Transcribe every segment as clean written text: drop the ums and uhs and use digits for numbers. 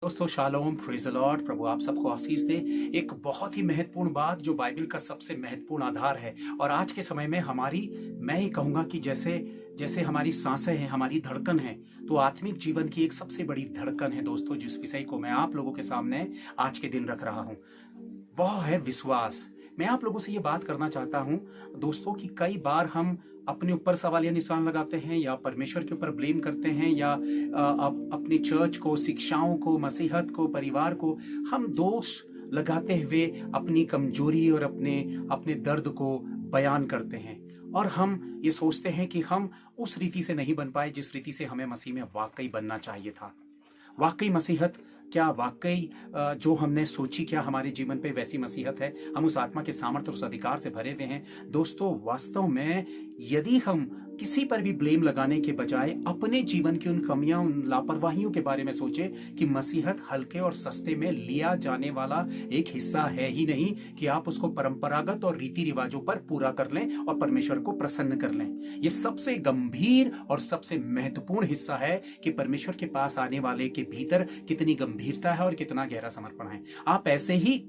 दोस्तों shalom, praise the Lord. प्रभु आप सबको आशीष दे। एक बहुत ही महत्वपूर्ण बात जो बाइबल का सबसे महत्वपूर्ण आधार है और आज के समय में हमारी, मैं ही कहूंगा कि जैसे जैसे हमारी सांसें हैं, हमारी धड़कन है, तो आत्मिक जीवन की एक सबसे बड़ी धड़कन है दोस्तों, जिस विषय को मैं आप लोगों के सामने आज के दिन रख रहा हूं, वह है विश्वास। मैं आप लोगों से ये बात करना चाहता हूं दोस्तों कि कई बार हम अपने ऊपर सवाल या निशान लगाते हैं या परमेश्वर के ऊपर ब्लेम करते हैं या अपनी चर्च को, शिक्षाओं को, मसीहत को, परिवार को हम दोष लगाते हुए अपनी कमजोरी और अपने दर्द को बयान करते हैं और हम ये सोचते हैं कि हम उस रीति से नहीं बन पाए जिस रीति से हमें मसीह में वाकई बनना चाहिए था। वाकई मसीहत क्या, वाकई जो हमने सोची क्या हमारे जीवन पे वैसी मसीहत है? हम उस आत्मा के सामर्थ्य और उस अधिकार से भरे हुए हैं दोस्तों। वास्तव में यदि हम किसी पर भी ब्लेम लगाने के बजाय अपने जीवन की उन कमियां, उन लापरवाहियों के बारे में सोचें कि मसीहत हल्के और सस्ते में लिया जाने वाला एक हिस्सा है ही नहीं कि आप उसको परंपरागत और रीति रिवाजों पर पूरा कर लें और परमेश्वर को प्रसन्न कर लें। यह सबसे गंभीर और सबसे महत्वपूर्ण हिस्सा है कि परमेश्वर के पास आने वाले के भीतर कितनी गंभीरता है और कितना गहरा समर्पण है। आप ऐसे ही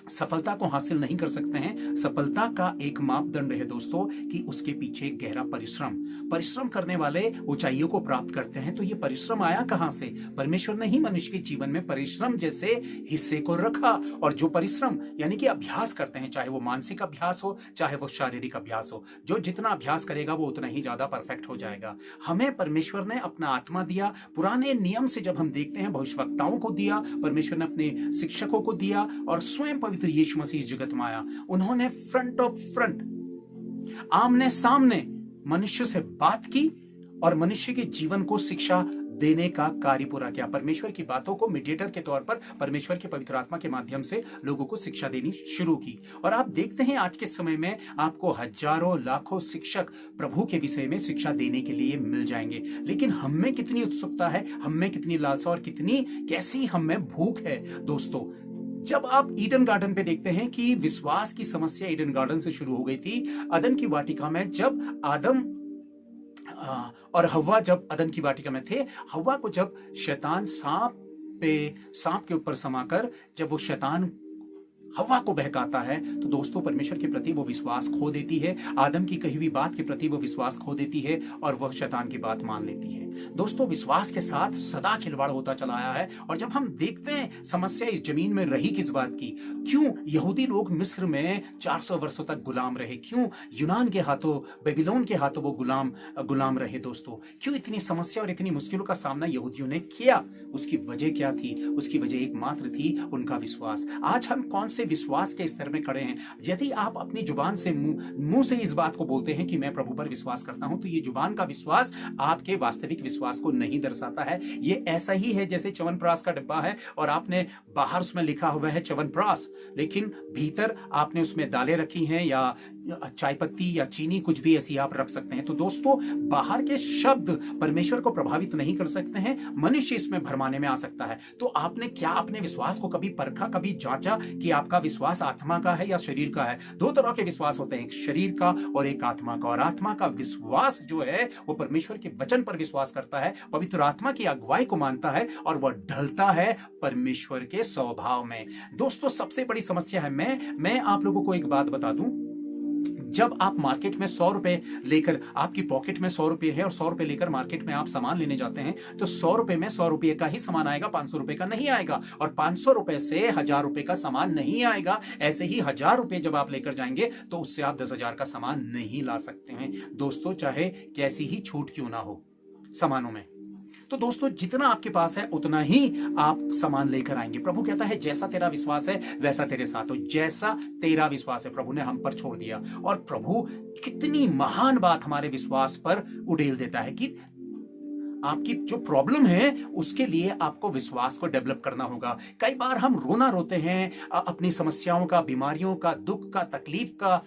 सफलता को हासिल नहीं कर सकते हैं। सफलता का एक मापदंड है दोस्तों कि उसके पीछे गहरा परिश्रम करने वाले ऊंचाइयों को प्राप्त करते हैं। तो ये परिश्रम आया कहां से? परमेश्वर ने ही मनुष्य के जीवन में परिश्रम जैसे हिस्से को रखा और जो परिश्रम यानी कि अभ्यास करते हैं, चाहे वो मानसिक अभ्यास हो चाहे वो शारीरिक अभ्यास हो, जो जितना अभ्यास करेगा वो उतना ही ज्यादा परफेक्ट हो जाएगा। हमें परमेश्वर ने अपना आत्मा दिया। पुराने नियम से जब हम देखते हैं, भविष्यवक्ताओं को दिया, परमेश्वर ने अपने शिक्षकों को दिया और स्वयं पवित्र यीशु मसीह जगत में आया। उन्होंने फ्रंट आमने सामने मनुष्य से बात की और मनुष्य के जीवन को शिक्षा देने का कार्य पूरा किया। परमेश्वर की बातों को मीडिएटर के तौर पर परमेश्वर के पवित्र आत्मा के माध्यम से लोगों को शिक्षा देनी शुरू की। और आप देखते हैं आज के समय में आपको हजारों लाखों शिक्षक प्रभु के विषय में शिक्षा देने के लिए मिल जाएंगे, लेकिन हम में कितनी उत्सुकता है, हम में कितनी लालसा और कैसी हम में भूख है दोस्तों। जब आप ईडन गार्डन पे देखते हैं कि विश्वास की समस्या ईडन गार्डन से शुरू हो गई थी। अदन की वाटिका में जब आदम और हव्वा जब अदन की वाटिका में थे, हव्वा को जब शैतान सांप के ऊपर समाकर जब वो शैतान हव्वा को बहकाता है, तो दोस्तों परमेश्वर के प्रति वो विश्वास खो देती है। आदम की कही हुई बात के प्रति वो विश्वास खो देती है और वह शैतान की बात मान लेती है। दोस्तों विश्वास के साथ सदा खिलवाड़ होता चला आया है। और जब हम देखते हैं समस्या इस जमीन में रही किस बात की, क्यों यहूदी लोग मिस्र में 400 वर्षों तक गुलाम रहे, क्यों यूनान के हाथों, बेबीलोन के हाथों वो गुलाम रहे दोस्तों, क्यों इतनी समस्या और इतनी मुश्किलों का सामना यहूदियों ने किया? उसकी वजह क्या थी? उसकी वजह एकमात्र थी उनका विश्वास। आज हम कौन से विश्वास के स्तर में खड़े हैं? यदि आप अपनी जुबान से मुंह से इस बात को बोलते हैं कि मैं प्रभु पर विश्वास करता हूं, तो ये जुबान का विश्वास आपके वास्तविक विश्वास को नहीं दर्शाता है। ये ऐसा ही है जैसे च्यवनप्राश का डिब्बा है और आपने बाहर उसमें लिखा हुआ है च्यवनप्राश, लेकिन भीतर आपने उसमें दालें रखी हैं या चाय पत्ती या चीनी, कुछ भी ऐसी आप रख सकते हैं। तो दोस्तों बाहर के शब्द परमेश्वर को प्रभावित नहीं कर सकते हैं, मनुष्य इसमें भरमाने में आ सकता है। तो आपने क्या अपने विश्वास को कभी परखा, कभी जांचा कि आपका विश्वास आत्मा का है या शरीर का है? दो तरह के विश्वास होते हैं, एक शरीर का और एक आत्मा का। और आत्मा का विश्वास जो है वो परमेश्वर के वचन पर विश्वास करता है, पवित्र आत्मा की अगुवाई को मानता है और वह ढलता है परमेश्वर के स्वभाव में। दोस्तों सबसे बड़ी समस्या है, मैं आप लोगों को एक बात बता दूं, जब आप मार्केट में 100 रुपए लेकर, आपकी पॉकेट में 100 रुपए है और 100 रुपए लेकर मार्केट में आप सामान लेने जाते हैं, तो 100 रुपए में 100 रुपए का ही सामान आएगा, 500 रुपए का नहीं आएगा। और 500 रुपए से 1000 रुपए का सामान नहीं आएगा। ऐसे ही 1000 रुपए जब आप लेकर जाएंगे तो उससे आप 10,000 का सामान नहीं ला सकते हैं दोस्तों, चाहे कैसी ही छूट क्यों ना हो सामानों में। तो दोस्तों जितना आपके पास है उतना ही आप सामान लेकर आएंगे। प्रभु कहता है जैसा तेरा विश्वास है वैसा तेरे साथ हो, जैसा तेरा विश्वास है। प्रभु ने हम पर छोड़ दिया और प्रभु कितनी महान बात हमारे विश्वास पर उड़ेल देता है कि आपकी जो प्रॉब्लम है उसके लिए आपको विश्वास को डेवलप करना होगा। कई बार हम रोना रोते हैं अपनी समस्याओं का, बीमारियों का, दुख का, तकलीफ का,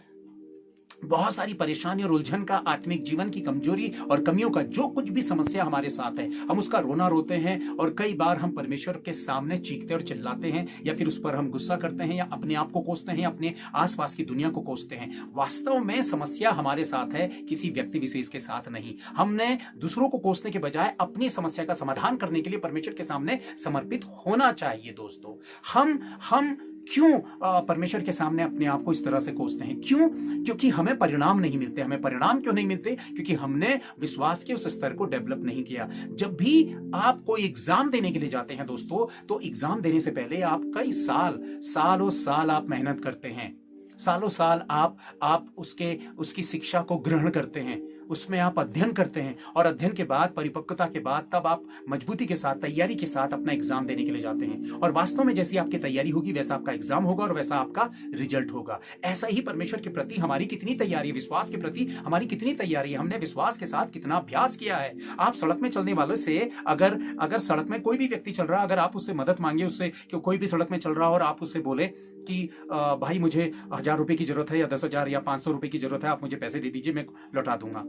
बहुत सारी परेशानी और उलझन का, आत्मिक जीवन की कमजोरी और कमियों का, जो कुछ भी समस्या हमारे साथ है, हम उसका रोना रोते हैं और कई बार हम परमेश्वर के सामने चीखते और चिल्लाते हैं, या फिर उस पर हम गुस्सा करते हैं, या अपने आप को कोसते हैं, या अपने आसपास की दुनिया को कोसते हैं। वास्तव में समस्या हमारे साथ है, किसी व्यक्ति विशेष के साथ नहीं। हमने दूसरों को कोसने के बजाय अपनी समस्या का समाधान करने के लिए परमेश्वर के सामने समर्पित होना चाहिए। दोस्तों, हम क्यों परमेश्वर के सामने अपने आप को इस तरह से कोसते हैं? क्यों? क्योंकि हमें परिणाम नहीं मिलते। हमें परिणाम क्यों नहीं मिलते? क्योंकि हमने विश्वास के उस स्तर को डेवलप नहीं किया। जब भी आप कोई एग्जाम देने के लिए जाते हैं दोस्तों, तो एग्जाम देने से पहले आप कई सालों साल आप मेहनत करते हैं, सालों साल आप उसकी शिक्षा को ग्रहण करते हैं, उसमें आप अध्ययन करते हैं, और अध्ययन के बाद, परिपक्वता के बाद, तब आप मजबूती के साथ, तैयारी के साथ अपना एग्जाम देने के लिए जाते हैं। और वास्तव में जैसी आपकी तैयारी होगी वैसा आपका एग्जाम होगा और वैसा आपका रिजल्ट होगा। ऐसा ही परमेश्वर के प्रति हमारी कितनी तैयारी है, विश्वास के प्रति हमारी कितनी तैयारी है, हमने विश्वास के साथ कितना अभ्यास किया है। आप सड़क में चलने वालों से अगर सड़क में कोई भी व्यक्ति चल रहा है, अगर आप उससे मदद मांगे, उससे कि कोई भी सड़क में चल रहा हो और आप उससे बोले कि भाई मुझे 1000 रुपए की जरूरत है, या 10,000 या 500 रुपए की जरूरत है, आप मुझे पैसे दे दीजिए, मैं लौटा दूंगा।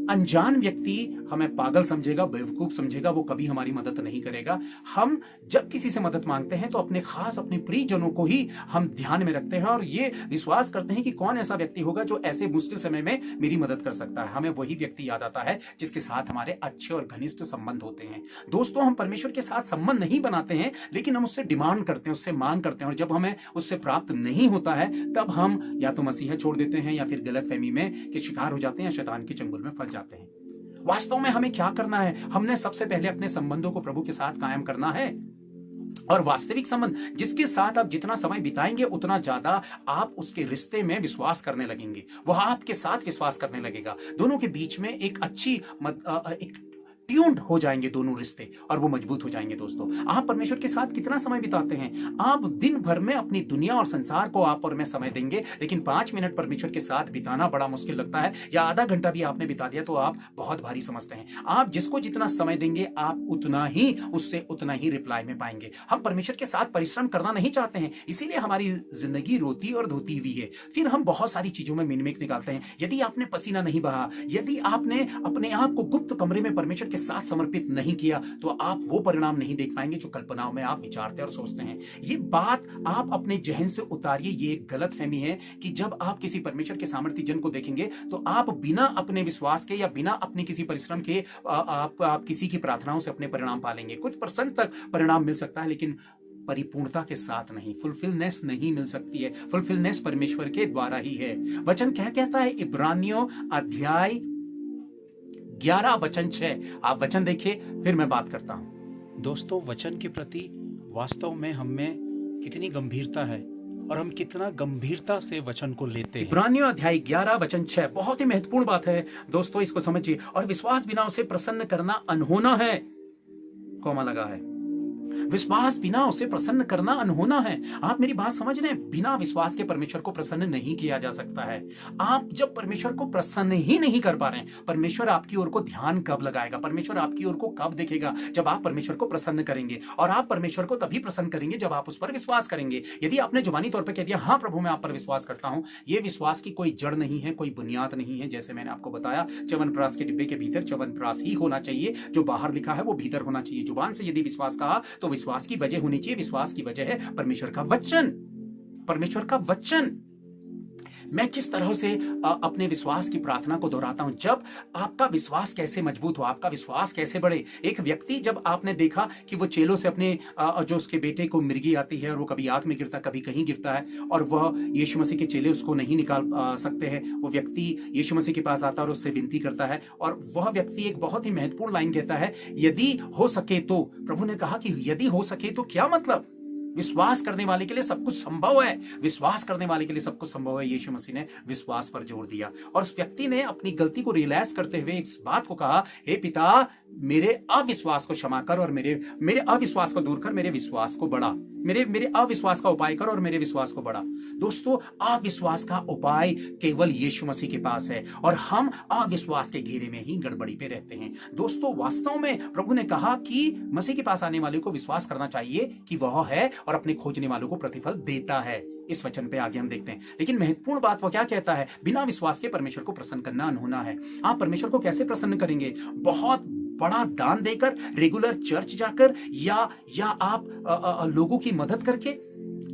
अनजान व्यक्ति हमें पागल समझेगा, बेवकूफ समझेगा, वो कभी हमारी मदद नहीं करेगा। हम जब किसी से मदद मांगते हैं तो अपने प्रियजनों को ही हम ध्यान में रखते हैं और ये विश्वास करते हैं कि कौन ऐसा व्यक्ति होगा जो ऐसे मुश्किल समय में मेरी मदद कर सकता है। हमें वही व्यक्ति याद आता है जिसके साथ हमारे अच्छे और घनिष्ठ संबंध होते हैं। दोस्तों, हम परमेश्वर के साथ संबंध नहीं बनाते हैं, लेकिन हम उससे डिमांड करते हैं, उससे मांग करते हैं, और जब हमें उससे प्राप्त नहीं होता है तब हम या तो मसीहा छोड़ देते हैं, या फिर गलतफहमी में के शिकार हो जाते हैं, या शैतान के चंगुल में फंस जाते हैं। वास्तव में हमें क्या करना है? हमने सबसे पहले अपने संबंधों को प्रभु के साथ कायम करना है, और वास्तविक संबंध जिसके साथ आप जितना समय बिताएंगे उतना ज्यादा आप उसके रिश्ते में विश्वास करने लगेंगे, वह आपके साथ विश्वास करने लगेगा। दोनों के बीच में एक अच्छी ट्यून्ड हो जाएंगे दोनों रिश्ते, और वो मजबूत हो जाएंगे। दोस्तों, आप परमेश्वर के साथ कितना समय बिताते हैं? आप दिन भर में अपनी दुनिया और संसार को आप और मैं समय देंगे, लेकिन 5 मिनट परमेश्वर के साथ बिताना बड़ा मुश्किल लगता है, या आधा घंटा भी आपने बिता दिया तो आप बहुत भारी समझते हैं। आप जिसको जितना समय देंगे आप उससे उतना ही रिप्लाई में पाएंगे। हम परमेश्वर के साथ परिश्रम करना नहीं चाहते हैं, इसीलिए हमारी जिंदगी रोती और धोती हुई है। फिर हम बहुत सारी चीजों में मिनमेक निकालते हैं। यदि आपने पसीना नहीं बहा, यदि आपने अपने आप को गुप्त कमरे में परमेश्वर साथ समर्पित नहीं किया, तो आप वो परिणाम नहीं देख पाएंगे जो कल्पनाओं में आप विचारते और सोचते हैं। ये बात आप अपने जहन से उतारिए। ये एक गलत फहमी है कि जब आप किसी परमेश्वर के सामर्थ्य जन को देखेंगे तो आप बिना अपने विश्वास के या बिना अपने किसी परिश्रम के आप किसी की प्रार्थनाओं से अपने परिणाम पालेंगे। कुछ % तक परिणाम मिल सकता है, लेकिन परिपूर्णता के साथ नहीं, फुलफिलनेस नहीं मिल सकती है। फुलफिलनेस परमेश्वर के द्वारा ही है। वचन क्या कहता है? इब्रानियों अध्याय 11 वचन 6। आप वचन देखिए, फिर मैं बात करता हूं। दोस्तों, वचन के प्रति वास्तव में हमें कितनी गंभीरता है और हम कितना गंभीरता से वचन को लेते हैं। इब्रानियों अध्याय 11 वचन 6 बहुत ही महत्वपूर्ण बात है दोस्तों, इसको समझिए। और विश्वास बिना उसे प्रसन्न करना अनहोना है, कौमा लगा है। विश्वास बिना उसे प्रसन्न करना अनहोना है। आप मेरी बात समझ रहे हैं? बिना विश्वास के परमेश्वर को प्रसन्न नहीं किया जा सकता है। आप जब परमेश्वर को प्रसन्न ही नहीं कर पा रहे हैं, परमेश्वर आपकी ओर को ध्यान कब लगाएगा? परमेश्वर आपकी ओर को कब देखेगा? जब आप परमेश्वर को प्रसन्न करेंगे। और आप परमेश्वर को तभी प्रसन्न करेंगे जब आप उस पर विश्वास करेंगे। यदि आपने जुबानी तौर पर कह दिया, हाँ प्रभु मैं आप पर विश्वास करता हूं, यह विश्वास की कोई जड़ नहीं है, कोई बुनियाद नहीं है। जैसे मैंने आपको बताया, च्यवनप्राश के डिब्बे के भीतर च्यवनप्राश ही होना चाहिए, जो बाहर लिखा है वो भीतर होना चाहिए। जुबान से यदि विश्वास कहा तो विश्वास की वजह होनी चाहिए। विश्वास की वजह है परमेश्वर का वचन। परमेश्वर का वचन। मैं किस तरह से अपने विश्वास की प्रार्थना को दोहराता हूं। जब आपका विश्वास कैसे मजबूत हो, आपका विश्वास कैसे बढ़े। एक व्यक्ति, जब आपने देखा कि वो चेलों से अपने जो उसके बेटे को मिर्गी आती है और वो कभी आग में गिरता, कभी कहीं गिरता है, और वह यीशु मसीह के चेले उसको नहीं निकाल सकते हैं। वो व्यक्ति यीशु मसीह के पास आता है और उससे विनती करता है, और वह व्यक्ति एक बहुत ही महत्वपूर्ण लाइन कहता है, यदि हो सके तो। प्रभु ने कहा कि यदि हो सके तो क्या मतलब? विश्वास करने वाले के लिए सब कुछ संभव है। विश्वास करने वाले के लिए सब कुछ संभव है। यीशु मसीह ने विश्वास पर जोर दिया, और उस व्यक्ति ने अपनी गलती को रियलाइज करते हुए इस बात को कहा, हे पिता, मेरे अविश्वास को क्षमा कर और मेरे अविश्वास को दूर कर, मेरे विश्वास को बढ़ा। मेरे अविश्वास का उपाय कर और मेरे विश्वास को बढ़ा। दोस्तों, अविश्वास का उपाय केवल यीशु मसीह के पास है, और हम अविश्वास के घेरे में ही गड़बड़ी पे रहते हैं। दोस्तों, वास्तव में प्रभु ने कहा कि मसीह के पास आने वाले को विश्वास करना चाहिए कि वह है और अपने खोजने वालों को प्रतिफल देता है। इस वचन पे आगे हम देखते हैं। लेकिन महत्वपूर्ण बात वो क्या कहता है, बिना विश्वास के परमेश्वर को प्रसन्न करना अनहोना है। आप परमेश्वर को कैसे प्रसन्न करेंगे? बहुत बड़ा दान देकर, रेगुलर चर्च जाकर, या आप लोगों की मदद करके।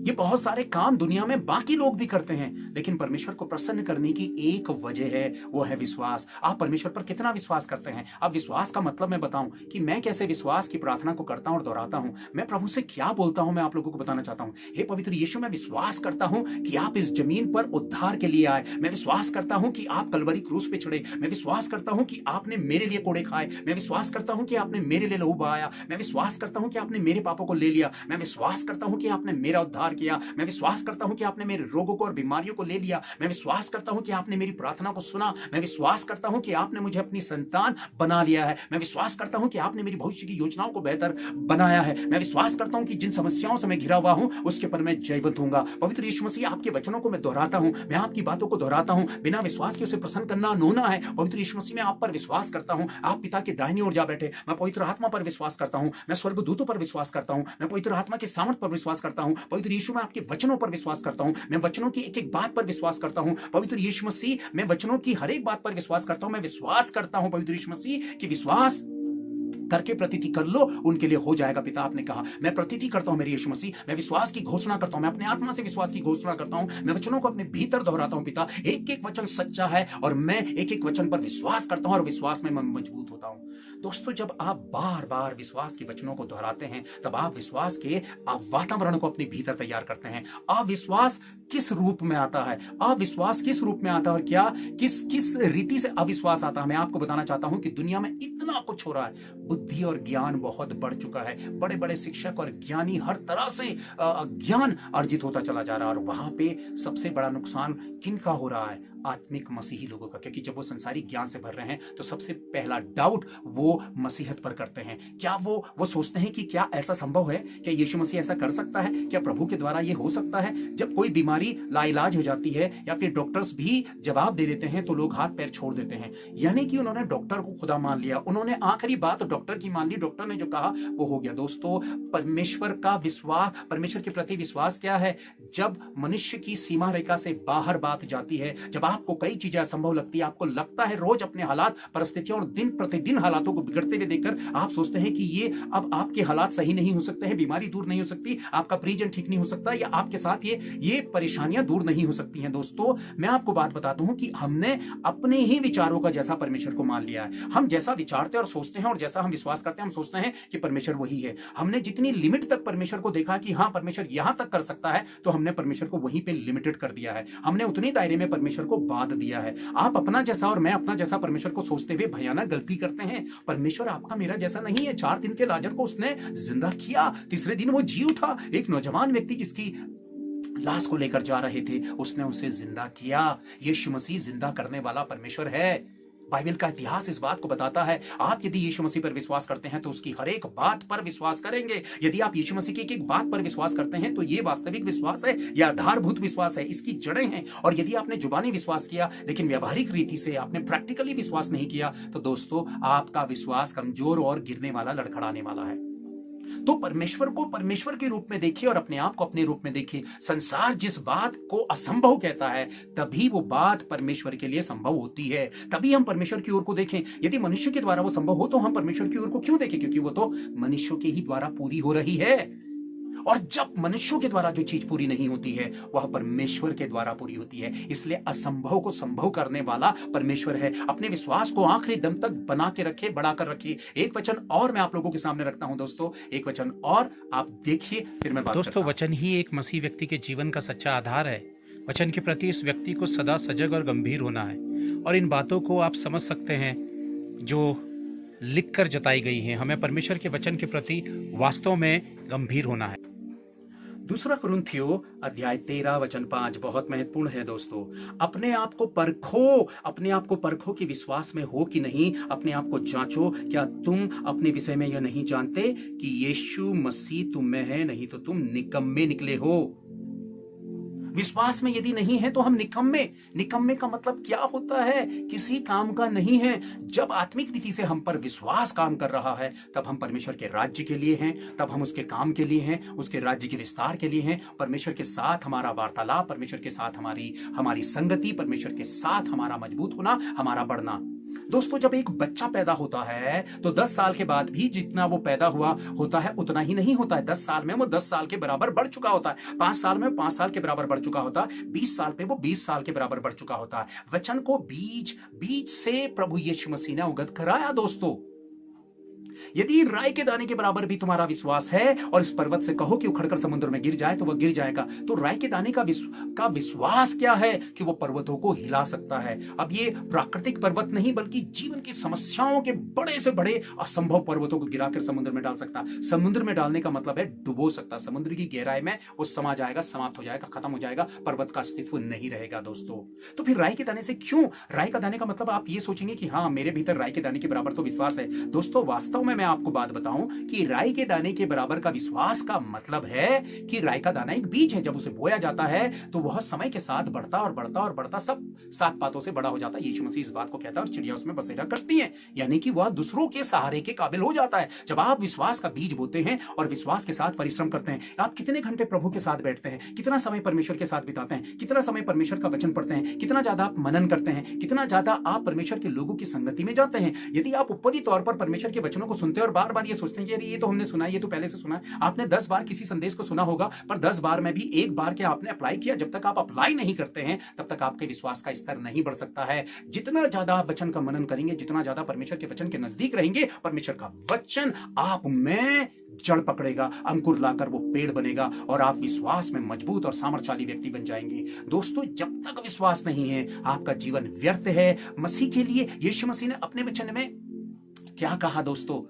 ये बहुत सारे काम दुनिया में बाकी लोग भी करते हैं, लेकिन परमेश्वर को प्रसन्न करने की एक वजह है, वो है विश्वास। आप परमेश्वर पर कितना विश्वास करते हैं? अब विश्वास का मतलब मैं बताऊं कि मैं कैसे विश्वास की प्रार्थना को करता हूं और दोहराता हूं। मैं प्रभु से क्या बोलता हूं, मैं आप लोगों को बताना चाहता हूं। हे पवित्र यीशु, मैं विश्वास करता हूं कि आप इस जमीन पर उद्धार के लिए आए। मैं विश्वास करता हूं कि आप कलवरी क्रूस पे चढ़े। मैं विश्वास करता हूं कि आपने मेरे लिए कोड़े खाए। मैं विश्वास करता हूं कि आपने मेरे लिए लहू बहाया। मैं विश्वास करता हूं कि आपने मेरे पापों को ले लिया। मैं विश्वास करता हूं कि आपने मेरा उद्धार किया। मैं विश्वास करता हूं कि आपने मेरे रोगों को और बीमारियों को ले लिया। मैं विश्वास करता हूं कि आपने मेरी प्रार्थना को सुना। मैं विश्वास करता हूं कि आपने मुझे अपनी संतान बना लिया है। मैं विश्वास करता हूं कि आपने मेरी भविष्य की योजनाओं को बेहतर बनाया है। मैं विश्वास करता हूं कि जिन समस्याओं से मैं घिरा हुआ हूं उसके पर मैं जयवंत होऊंगा। पवित्र यीशु मसीह, आपके वचनों को मैं दोहराता हूं, मैं आपकी बातों को दोहराता हूं। बिना विश्वास के उसे प्रसन्न करना अनहोना है। पवित्र यीशु मसीह, मैं आप पर विश्वास करता हूं। आप पिता के दाहिनी ओर जा बैठे। मैं पवित्र आत्मा पर विश्वास करता हूं। मैं स्वर्गदूतों पर विश्वास करता हूं। मैं पवित्र आत्मा के सामर्थ पर विश्वास करता हूं। पवित्र यीशु, मैं आपके वचनों पर विश्वास करता हूं। मैं वचनों की एक एक बात पर विश्वास करता हूं। पवित्र यीशु मसीह, मैं वचनों की हर एक बात पर विश्वास करता हूं। मैं विश्वास करता हूं पवित्र यीशु मसीह कि विश्वास करके प्रतीति कर लो, उनके लिए हो जाएगा। पिता आपने कहा, मैं प्रतीति करता हूं मेरे यीशु मसीह। मैं विश्वास की घोषणा करता हूं। मैं अपने आत्मा से विश्वास की घोषणा करता हूं। मैं वचनों को अपने भीतर दोहराता हूं। पिता, एक एक वचन सच्चा है और मैं एक एक वचन पर विश्वास करता हूं और विश्वास में मैं मजबूत होता हूं। दोस्तों, जब आप बार बार विश्वास के वचनों को दोहराते हैं, तब आप विश्वास के वातावरण को अपने भीतर तैयार करते हैं। अविश्वास किस रूप में आता है? अविश्वास किस रूप में आता है और क्या किस रीति से अविश्वास आता है? मैं आपको बताना चाहता हूं कि दुनिया में इतना कुछ हो रहा है। बुद्धि और ज्ञान बहुत बढ़ चुका है। बड़े बड़े शिक्षक और ज्ञानी, हर तरह से ज्ञान अर्जित होता चला जा रहा है और वहां पे सबसे बड़ा नुकसान किनका हो रहा है? आत्मिक मसीही लोगों का। क्योंकि जब वो संसारिक ज्ञान से भर रहे हैं तो सबसे पहला डाउट वो मसीहत पर करते हैं। क्या वो सोचते हैं कि क्या ऐसा संभव है? क्या यीशु मसीह ऐसा कर सकता है? क्या प्रभु के द्वारा ये हो सकता है? जब कोई बीमारी लाइलाज हो जाती है या फिर डॉक्टर्स भी जवाब दे देते हैं तो लोग हाथ पैर छोड़ देते हैं। यानी कि उन्होंने डॉक्टर को खुदा मान लिया। उन्होंने आखिरी बात डॉक्टर की मान ली। डॉक्टर ने जो कहा वो हो गया। दोस्तों, परमेश्वर का विश्वास, परमेश्वर के प्रति विश्वास क्या है? जब मनुष्य की सीमा रेखा से बाहर बात जाती है, जब आपको कई चीजें असंभव लगती है, आपको लगता है रोज अपने हालात, परिस्थितियों और दिन प्रतिदिन हालातों को बिगड़ते हुए देखकर आप सोचते हैं कि ये अब आपके हालात सही नहीं हो सकते हैं, बीमारी दूर नहीं हो सकती, आपका परिजन ठीक नहीं हो सकता, या आपके साथ ये परेशानियां दूर नहीं हो सकती हैं। दोस्तों, मैं आपको बात बताता हूं कि हमने अपने ही विचारों का जैसा परमेश्वर को मान लिया है। हम जैसा विचारते और सोचते हैं और जैसा हम विश्वास करते हैं, हम सोचते हैं कि परमेश्वर वही है। हमने जितनी लिमिट तक परमेश्वर को देखा कि हाँ, परमेश्वर यहां तक कर सकता है, तो हमने परमेश्वर को वहीं पे लिमिटेड कर दिया है। हमने उतनी दायरे में परमेश्वर को बांध दिया है। आप अपना जैसा और मैं अपना जैसा परमेश्वर को सोचते हुए भयानक गलती करते हैं। परमेश्वर आपका मेरा जैसा नहीं है। 4 दिन के लाजर को उसने जिंदा किया, तीसरे दिन वो जी उठा। एक नौजवान व्यक्ति जिसकी लाश को लेकर जा रहे थे, उसने उसे जिंदा किया। यीशु मसीह जिंदा करने वाला परमेश्वर है। बाइबल का इतिहास इस बात को बताता है। आप यदि यीशु मसीह पर विश्वास करते हैं तो उसकी हर एक बात पर विश्वास करेंगे। यदि आप यीशु मसीह की एक एक बात पर विश्वास करते हैं तो ये वास्तविक विश्वास है, यह आधारभूत विश्वास है, इसकी जड़ें हैं। और यदि आपने जुबानी विश्वास किया लेकिन व्यवहारिक रीति से आपने प्रैक्टिकली विश्वास नहीं किया, तो दोस्तों, आपका विश्वास कमजोर और गिरने वाला, लड़खड़ाने वाला है। तो परमेश्वर को परमेश्वर के रूप में देखिए और अपने आप को अपने रूप में देखिए। संसार जिस बात को असंभव कहता है, तभी वो बात परमेश्वर के लिए संभव होती है। तभी हम परमेश्वर की ओर को देखें। यदि मनुष्य के द्वारा वो संभव हो तो हम परमेश्वर की ओर को क्यों देखें? क्योंकि वो तो मनुष्यों के ही द्वारा पूरी हो रही है। और जब मनुष्यों के द्वारा जो चीज पूरी नहीं होती है, वह परमेश्वर के द्वारा पूरी होती है। इसलिए असंभव को संभव करने वाला परमेश्वर है। अपने विश्वास को आखिरी दम तक बना के रखे, बढ़ाकर रखिए। एक वचन और मैं आप लोगों के सामने रखता हूं दोस्तों, एक वचन और आप देखिए, फिर मैं बात करता हूं। वचन ही एक मसीह व्यक्ति के जीवन का सच्चा आधार है। वचन के प्रति इस व्यक्ति को सदा सजग और गंभीर होना है। और इन बातों को आप समझ सकते हैं जो लिखकर जताई गई हैं। हमें परमेश्वर के वचन के प्रति वास्तव में गंभीर होना है। दूसरा कुरिन्थियों अध्याय 13 वचन 5 बहुत महत्वपूर्ण है दोस्तों। अपने आप को परखो कि विश्वास में हो कि नहीं। अपने आप को जांचो, क्या तुम अपने विषय में यह नहीं जानते कि यीशु मसीह तुम में है, नहीं तो तुम निकम्मे निकले हो। विश्वास में यदि नहीं है तो हम निकम्मे। निकम्मे का मतलब क्या होता है? किसी काम का नहीं है। जब आत्मिक रीति से हम पर विश्वास काम कर रहा है, तब हम परमेश्वर के राज्य के लिए हैं, तब हम उसके काम के लिए हैं, उसके राज्य के विस्तार के लिए हैं। परमेश्वर के साथ हमारा वार्तालाप, परमेश्वर के साथ हमारी संगति, परमेश्वर के साथ हमारा मजबूत होना, हमारा बढ़ना। दोस्तों, जब एक बच्चा पैदा होता है तो 10 साल के बाद भी जितना वो पैदा हुआ होता है उतना ही नहीं होता है। 10 साल में वो 10 साल के बराबर बढ़ चुका होता है, 5 साल में 5 साल के बराबर बढ़ चुका होता है, 20 साल पे वो 20 साल के बराबर बढ़ चुका होता है। वचन को बीज से प्रभु यीशु मसीह ने उगत कराया। दोस्तों, यदि राई के दाने के बराबर भी तुम्हारा विश्वास है और इस पर्वत से कहो कि उखड़कर समुद्र में गिर जाए तो वह गिर जाएगा, तो राई के दाने का विश्वास क्या है कि वो पर्वतों को हिला सकता है। अब ये प्राकृतिक पर्वत नहीं बल्कि जीवन की समस्याओं के बड़े से बड़े असंभव पर्वतों को गिराकर समुद्र में डाल सकता। समुद्र में डालने का मतलब है डुबो सकता। समुद्र की गहराई में वो समा जाएगा, समाप्त हो जाएगा, खत्म हो जाएगा, पर्वत का अस्तित्व नहीं रहेगा। दोस्तों, तो फिर राई के दाने से क्यों? राई का दाने का मतलब आप ये सोचेंगे कि हाँ, मेरे भीतर राई के दाने के बराबर तो विश्वास है। दोस्तों, वास्तव में मैं आपको बात बताऊं कि राई के दाने के बराबर का विश्वास का मतलब है कि राई का दाना एक बीज है। जब उसे बोया जाता है तो वह समय के साथ बढ़ता और बढ़ता और बढ़ता, सब 7 पातों से बड़ा हो जाता है। यीशु मसीह इस बात को कहता है और चिड़िया उसमें बसेरा करती हैं, यानी कि वह दूसरों के सहारे के काबिल हो जाता है। जब आप विश्वास का बीज बोते हैं और विश्वास के साथ परिश्रम करते हैं, आप कितने घंटे प्रभु के साथ बैठते हैं, कितना समय परमेश्वर के साथ बिताते हैं, कितना समय परमेश्वर का वचन पढ़ते हैं, कितना ज्यादा आप मनन करते हैं, कितना ज्यादा आप परमेश्वर के लोगों की संगति में जाते हैं। यदि आप ऊपरी तौर पर परमेश्वर के वचनों को सुनते हैं और बार बार ये सोचते हैं कि ये तो हमने सुना है, ये तो पहले से सुना है, आपने 10 बार किसी संदेश को सुना होगा, पर 10 बार में भी एक बार क्या आपने अप्लाई किया? जब तक आप अप्लाई नहीं करते हैं तब तक आपके विश्वास का स्तर नहीं बढ़ सकता है। जितना ज्यादा आप वचन का मनन करेंगे, जितना ज्यादा परमेश्वर के वचन के नजदीक रहेंगे, परमेश्वर का वचन आप में जड़ पकड़ेगा, अंकुर लाकर वो पेड़ बनेगा और आप विश्वास में मजबूत और सामर्थ्यशाली व्यक्ति बन जाएंगे। दोस्तों, जब तक विश्वास नहीं है आपका जीवन व्यर्थ है। मसीह के लिए यीशु मसीह ने अपने वचन में क्या कहा? दोस्तों,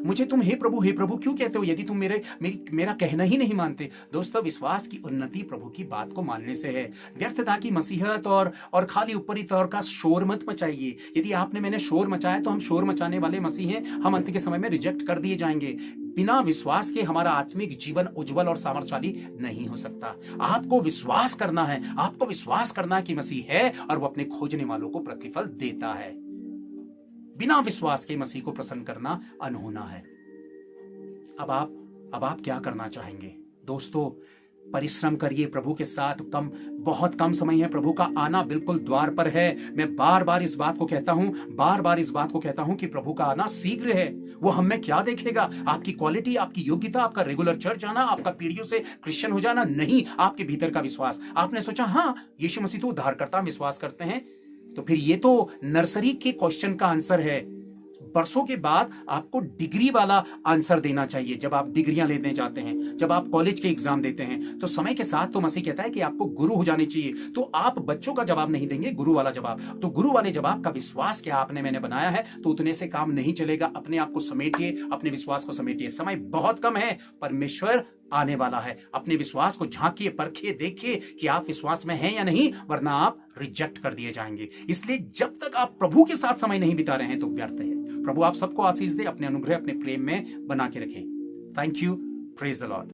मुझे तुम हे प्रभु क्यों कहते हो यदि तुम मेरा कहना ही नहीं मानते? दोस्तों, विश्वास की उन्नति प्रभु की बात को मानने से है। व्यर्थता की मसीहत और खाली ऊपरी तौर का शोर मत मचाइए। यदि मैंने शोर मचाया तो हम शोर मचाने वाले मसीह हैं, हम अंत के समय में रिजेक्ट कर दिए जाएंगे। बिना विश्वास के हमारा आत्मिक जीवन उज्जवल और सामर्थ्यशाली नहीं हो सकता। आपको विश्वास करना है, आपको विश्वास करना है कि मसीह है और वो अपने खोजने वालों को प्रतिफल देता है। बिना विश्वास के मसीह को प्रसन्न करना अनहोना है। अब आप क्या करना चाहेंगे? दोस्तों, परिश्रम करिए प्रभु के साथ। बहुत कम समय है, प्रभु का आना बिल्कुल द्वार पर है। मैं बार बार इस बात को कहता हूं कि प्रभु का आना शीघ्र है। वो हमें क्या देखेगा? आपकी क्वालिटी, आपकी योग्यता, आपका रेगुलर चर्च आना, आपका पीढ़ियों से क्रिश्चियन हो जाना नहीं, आपके भीतर का विश्वास। आपने सोचा हाँ, यीशु मसीह तो उद्धारकर्ता, विश्वास करते हैं, तो फिर ये तो नर्सरी के क्वेश्चन का आंसर है। बरसों के बाद आपको डिग्री वाला आंसर देना चाहिए। जब आप डिग्रियां लेने जाते हैं, जब आप कॉलेज के एग्जाम देते हैं, तो समय के साथ तो मसीह कहता है कि आपको गुरु हो जाने चाहिए। तो आप बच्चों का जवाब नहीं देंगे, गुरु वाला जवाब। तो गुरु वाले जवाब का विश्वास क्या आपने मैंने बनाया है, तो उतने से काम नहीं चलेगा। अपने आप को समेटिए, अपने विश्वास को समेटिए। समय बहुत कम है, परमेश्वर आने वाला है। अपने विश्वास को झांकिए, परखिए, देखिए कि आप विश्वास में हैं या नहीं, वरना आप रिजेक्ट कर दिए जाएंगे। इसलिए जब तक आप प्रभु के साथ समय नहीं बिता रहे हैं तो व्यर्थ है। प्रभु आप सबको आशीष दे, अपने अनुग्रह, अपने प्रेम में बना के रखे। Thank you. Praise the Lord.